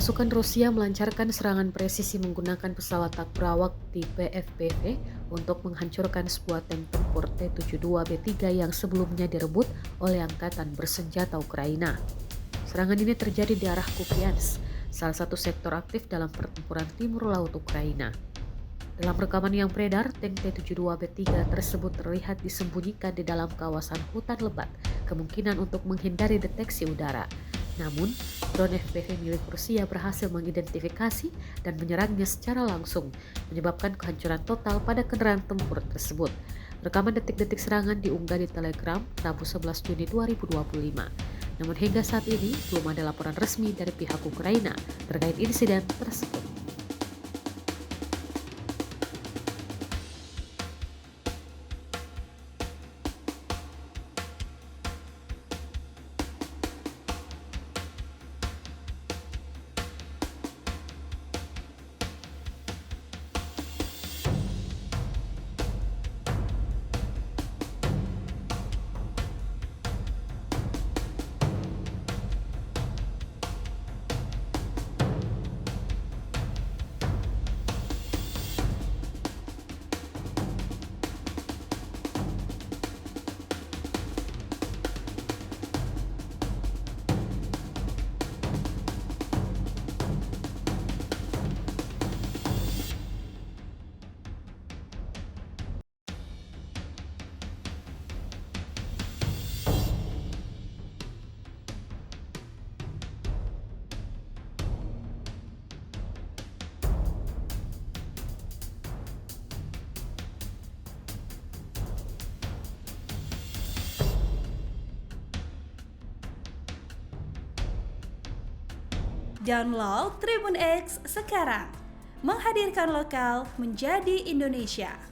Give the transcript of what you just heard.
Pasukan Rusia melancarkan serangan presisi menggunakan pesawat tak berawak tipe FPV untuk menghancurkan sebuah tank tempur T-72B3 yang sebelumnya direbut oleh Angkatan Bersenjata Ukraina. Serangan ini terjadi di arah Kupiansk, salah satu sektor aktif dalam pertempuran timur laut Ukraina. Dalam rekaman yang beredar, tank T-72B3 tersebut terlihat disembunyikan di dalam kawasan hutan lebat, kemungkinan untuk menghindari deteksi udara. Namun, drone FPV milik Rusia berhasil mengidentifikasi dan menyerangnya secara langsung, menyebabkan kehancuran total pada kendaraan tempur tersebut. Rekaman detik-detik serangan diunggah di Telegram Rabu 11 Juni 2025. Namun hingga saat ini belum ada laporan resmi dari pihak Ukraina terkait insiden tersebut. Download Tribun X sekarang, menghadirkan lokal menjadi Indonesia.